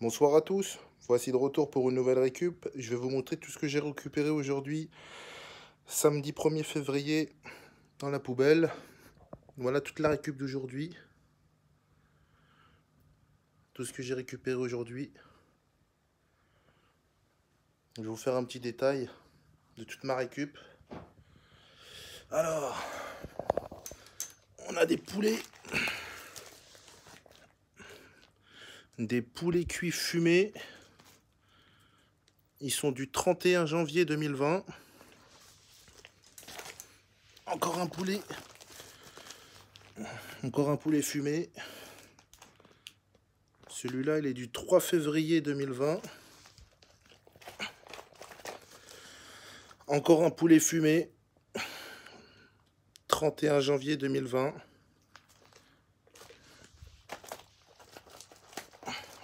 Bonsoir à tous, voici de retour pour une nouvelle récup. Je vais vous montrer tout ce que j'ai récupéré aujourd'hui, samedi 1er février, dans la poubelle. Voilà toute la récup d'aujourd'hui. Tout ce que j'ai récupéré aujourd'hui. Je vais vous faire un petit détail de toute ma récup. Alors, on a des poulets. Des poulets cuits fumés. Ils sont du 31 janvier 2020. Encore un poulet. Encore un poulet fumé. Celui-là, il est du 3 février 2020. Encore un poulet fumé. 31 janvier 2020.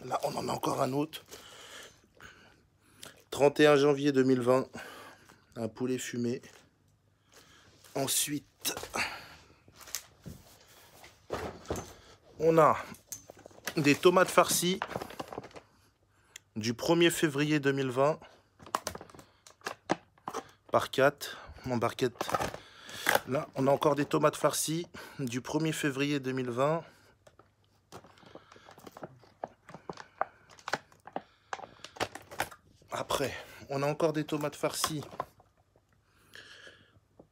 Là, on en a encore un autre. 31 janvier 2020. Un poulet fumé. Ensuite, on a des tomates farcies du 1er février 2020 par 4 en barquette. Là, on a encore des tomates farcies du 1er février 2020. Après, on a encore des tomates farcies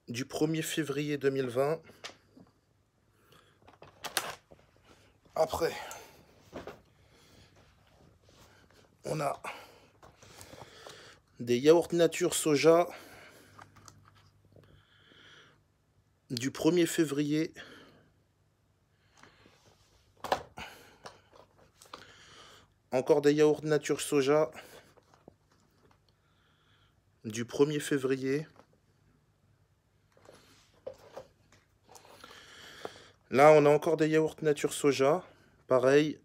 du 1er février 2020. Après, on a des yaourts nature soja du 1er février. Encore des yaourts nature soja du 1er février. Là, on a encore des yaourts nature soja, pareil,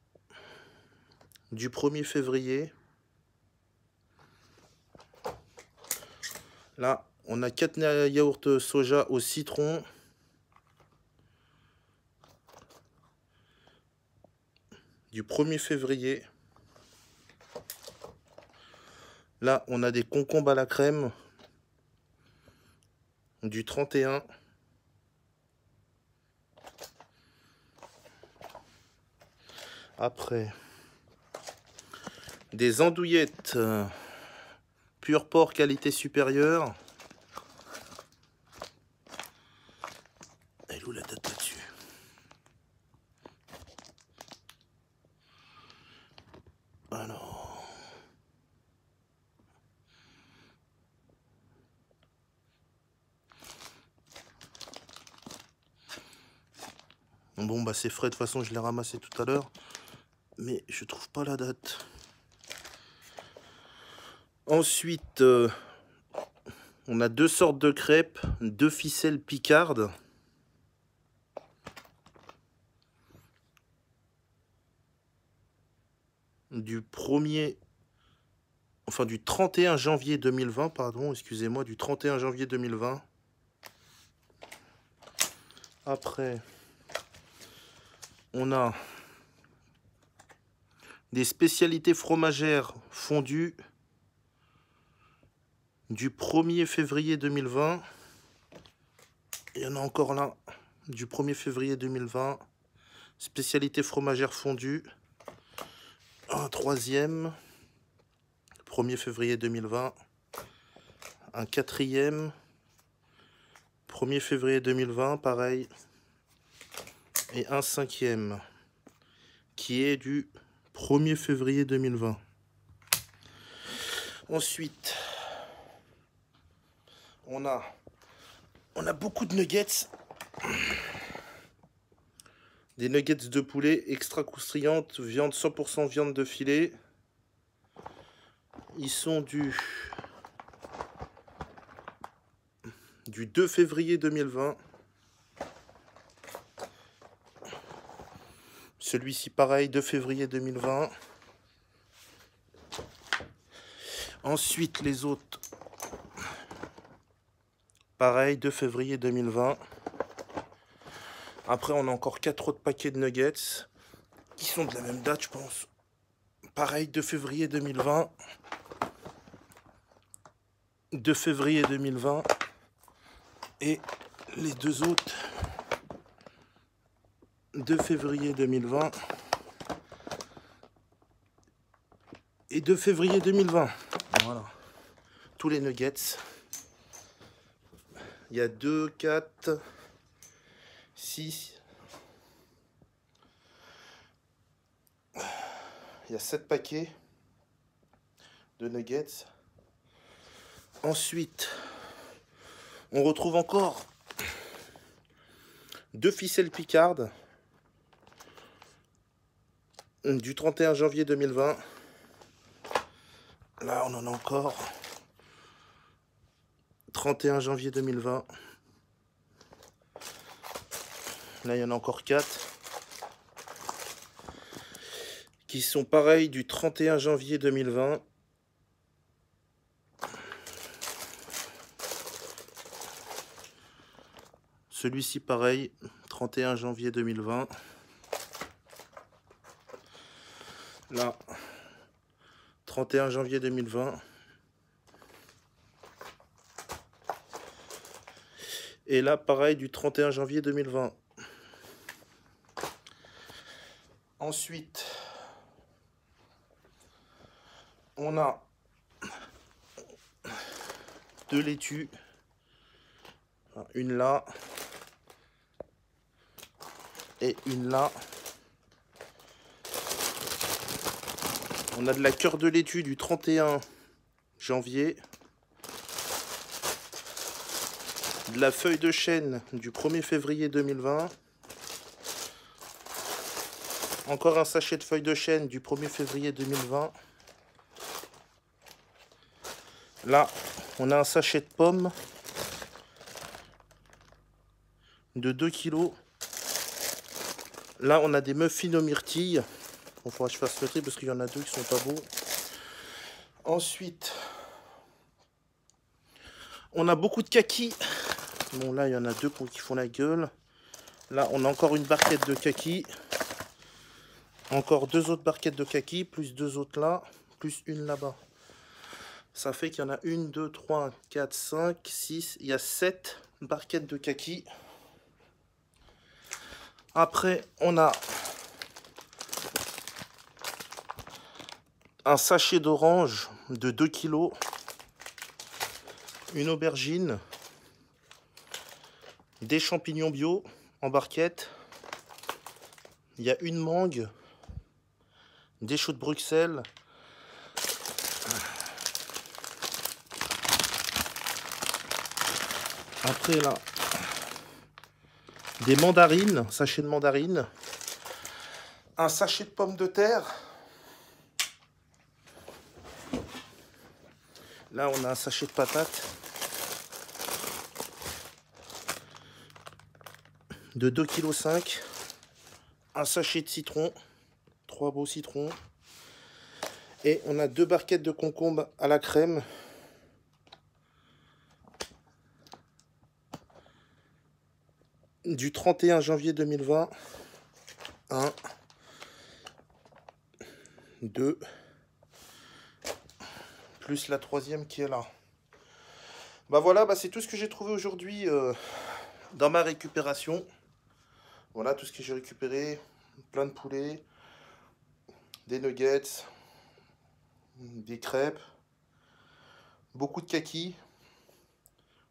du 1er février. Là, on a 4 yaourts soja au citron. Du 1er février. Là, on a des concombres à la crème. Du 31. Après, des andouillettes pur porc qualité supérieure. Elle est où la date là-dessus? Alors, bon bah c'est frais, de toute façon je l'ai ramassé tout à l'heure, mais je trouve pas la date. Ensuite, on a deux sortes de crêpes, deux ficelles picardes. Du 31 janvier 2020, pardon, excusez-moi, du 31 janvier 2020. Après, on a des spécialités fromagères fondues du 1er février 2020. Il y en a encore là, du 1er février 2020. Spécialité fromagère fondue. Un troisième, 1er février 2020. Un quatrième, 1er février 2020, pareil. Et un cinquième, qui est du 1er février 2020. Ensuite, on a beaucoup de nuggets. Des nuggets de poulet extra croustillantes, viande 100% viande de filet. Ils sont du 2 février 2020. Celui-ci pareil, 2 février 2020. Ensuite, les autres, pareil, 2 février 2020. Après, on a encore 4 autres paquets de nuggets qui sont de la même date, je pense. Pareil, 2 février 2020. 2 février 2020. Et les deux autres. 2 février 2020. Et 2 février 2020. Voilà. Tous les nuggets. Il y a 2, 4, 6. Il y a 7 paquets de nuggets. Ensuite, on retrouve encore 2 ficelles picardes du 31 janvier 2020. Là, on en a encore. 31 janvier 2020. Là, il y en a encore 4. Qui sont pareils du 31 janvier 2020. Celui-ci pareil, 31 janvier 2020. Là, 31 janvier 2020. Et là, pareil, du 31 janvier 2020. Ensuite, on a 2 laitues. Une là. Et une là. On a de la cœur de laitue du 31 janvier. De la feuille de chêne du 1er février 2020. Encore un sachet de feuilles de chêne du 1er février 2020. Là, on a un sachet de pommes de 2 kg. Là, on a des muffins aux myrtilles. Il faudra que je fasse le tri parce qu'il y en a 2 qui sont pas beaux. Ensuite, on a beaucoup de kakis. Bon, là, il y en a 2 qui font la gueule. Là, on a encore une barquette de kakis. Encore 2 autres barquettes de kakis, plus 2 autres là, plus une là-bas. Ça fait qu'il y en a 1, 2, 3, 4, 5, 6. Il y a 7 barquettes de kakis. Après, on a un sachet d'orange de 2 kg. Une aubergine. Des champignons bio en barquette. Il y a une mangue. Des choux de Bruxelles. Après là, des mandarines, sachet de mandarines. Un sachet de pommes de terre. Là, on a un sachet de patates. De 2,5 kg. Un sachet de citron. 3 beaux citrons. Et on a 2 barquettes de concombres à la crème. Du 31 janvier 2020. 1, 2, plus la 3e qui est là. Bah voilà, bah c'est tout ce que j'ai trouvé aujourd'hui dans ma récupération. Voilà tout ce que j'ai récupéré. Plein de poulets, des nuggets, des crêpes, beaucoup de kakis,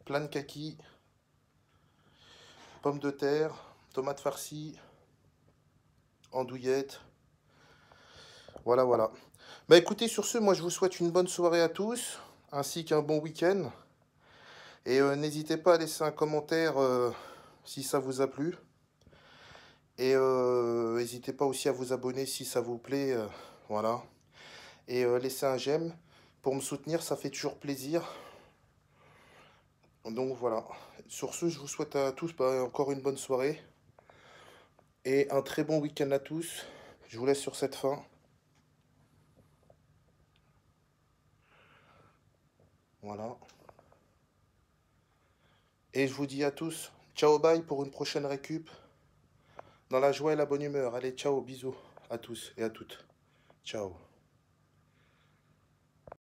plein de kakis, pommes de terre, tomates farcies, andouillettes. Voilà, voilà. Bah écoutez, sur ce, moi je vous souhaite une bonne soirée à tous, ainsi qu'un bon week-end. Et n'hésitez pas à laisser un commentaire si ça vous a plu. Et n'hésitez pas aussi à vous abonner si ça vous plaît. Voilà. Et laissez un j'aime. Pour me soutenir, ça fait toujours plaisir. Donc voilà. Sur ce, je vous souhaite à tous encore une bonne soirée. Et un très bon week-end à tous. Je vous laisse sur cette fin. Voilà. Et je vous dis à tous, ciao bye pour une prochaine récup. Dans la joie et la bonne humeur. Allez, ciao, bisous à tous et à toutes. Ciao.